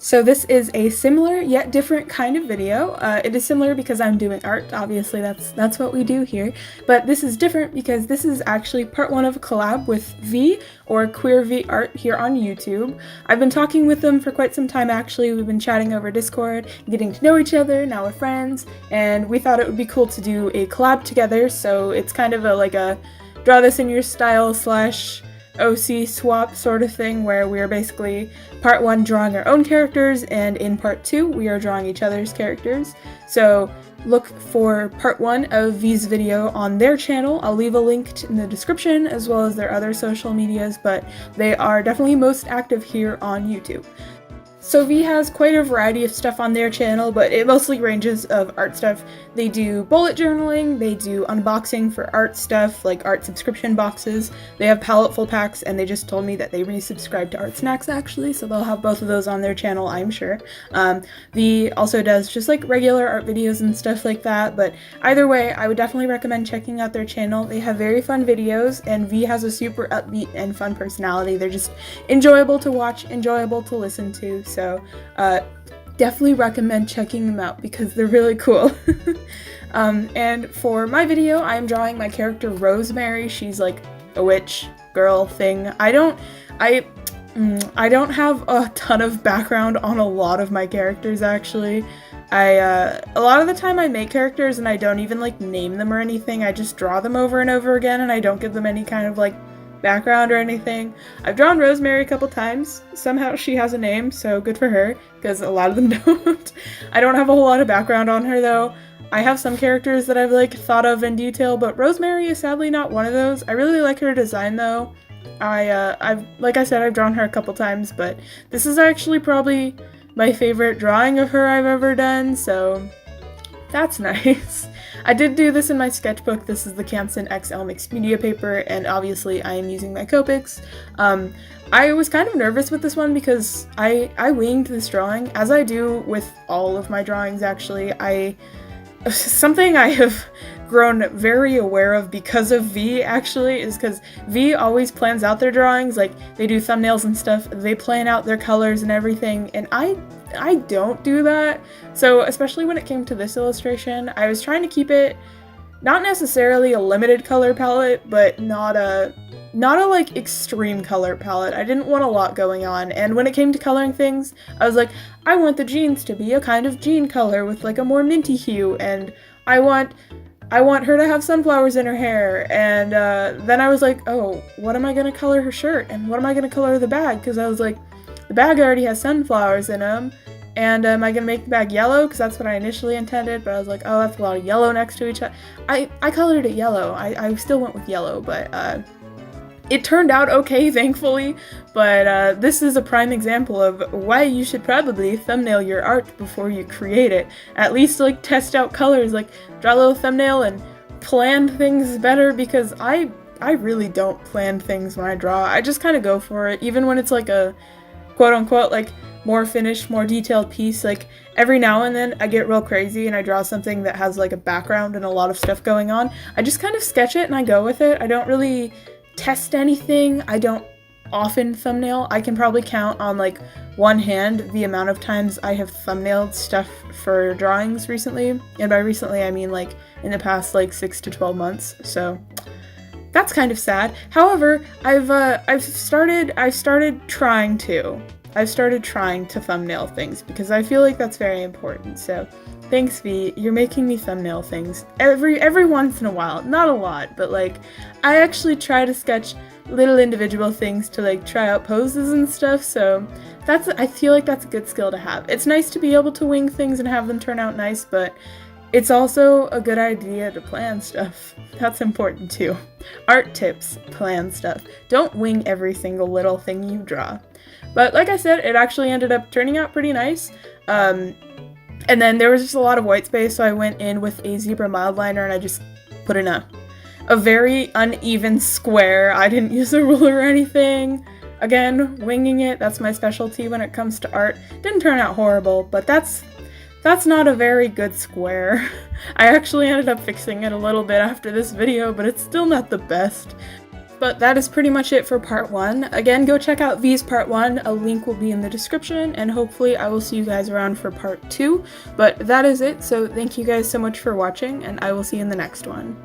So this is a similar yet different kind of video. It is similar because I'm doing art, obviously that's what we do here, but this is different because this is actually part one of a collab with VEE, or Queer VEE Art, here on YouTube. I've been talking with them for quite some time actually. We've been chatting over Discord, getting to know each other, now we're friends, and we thought it would be cool to do a collab together, so it's kind of like a draw this in your style slash OC swap sort of thing, where we are basically part one drawing our own characters, and in part two we are drawing each other's characters. So look for part one of VEE's video on their channel. I'll leave a link in the description as well as their other social medias, but they are definitely most active here on YouTube. So VEE has quite a variety of stuff on their channel, but it mostly ranges of art stuff. They do bullet journaling, they do unboxing for art stuff, like art subscription boxes. They have palette full packs, and they just told me that they resubscribe to Art Snacks actually, so they'll have both of those on their channel, I'm sure. VEE also does just like regular art videos and stuff like that, but either way, I would definitely recommend checking out their channel. They have very fun videos, and VEE has a super upbeat and fun personality. They're just enjoyable to watch, enjoyable to listen to. So definitely recommend checking them out because they're really cool. And for my video, I'm drawing my character Rosemary. She's like a witch girl thing. I don't have a ton of background on a lot of my characters actually. A lot of the time I make characters and I don't even like name them or anything. I just draw them over and over again, and I don't give them any kind of like background or anything. I've drawn Rosemary a couple times. Somehow she has a name, so good for her, because a lot of them don't. I don't have a whole lot of background on her though. I have some characters that I've like thought of in detail, but Rosemary is sadly not one of those. I really like her design though. Like I said, I've drawn her a couple times, but this is actually probably my favorite drawing of her I've ever done, so that's nice. I did do this in my sketchbook. This is the Canson XL mixed media paper, and obviously I am using my Copics. I was kind of nervous with this one because I winged this drawing, as I do with all of my drawings actually. Something I have grown very aware of because of VEE actually is because VEE always plans out their drawings, like they do thumbnails and stuff, they plan out their colors and everything, and I don't do that. So especially when it came to this illustration, I was trying to keep it not necessarily a limited color palette, but not a like extreme color palette. I didn't want a lot going on, and when it came to coloring things, I was like, I want the jeans to be a kind of jean color with like a more minty hue, and I want her to have sunflowers in her hair, and then I was like, oh, what am I gonna color her shirt, and what am I gonna color the bag, because I was like, the bag already has sunflowers in them, and am I gonna make the bag yellow, because that's what I initially intended, but I was like, oh, that's a lot of yellow next to each other. I colored it yellow. I still went with yellow, but it turned out okay, thankfully, but this is a prime example of why you should probably thumbnail your art before you create it. At least like test out colors, like draw a little thumbnail and plan things better, because I really don't plan things when I draw. I just kind of go for it, even when it's like a quote-unquote like more finished, more detailed piece. Like every now and then I get real crazy and I draw something that has like a background and a lot of stuff going on. I just kind of sketch it and I go with it. I don't really test anything. I don't often thumbnail. I can probably count on like one hand the amount of times I have thumbnailed stuff for drawings recently, and by recently I mean like in the past like 6 to 12 months, so that's kind of sad. However, I've started trying to thumbnail things because I feel like that's very important. So thanks VEE, you're making me thumbnail things every once in a while. Not a lot, but like I actually try to sketch little individual things to like try out poses and stuff, so I feel like that's a good skill to have. It's nice to be able to wing things and have them turn out nice, but it's also a good idea to plan stuff. That's important too. Art tips, plan stuff. Don't wing every single little thing you draw. But like I said, it actually ended up turning out pretty nice. And then there was just a lot of white space, so I went in with a zebra mild liner and I just put in a very uneven square. I didn't use a ruler or anything. Again, winging it, that's my specialty when it comes to art. Didn't turn out horrible, but that's not a very good square. I actually ended up fixing it a little bit after this video, but it's still not the best. But that is pretty much it for part 1. Again, go check out VEE's part 1, a link will be in the description, and hopefully I will see you guys around for part 2. But that is it, so thank you guys so much for watching, and I will see you in the next one.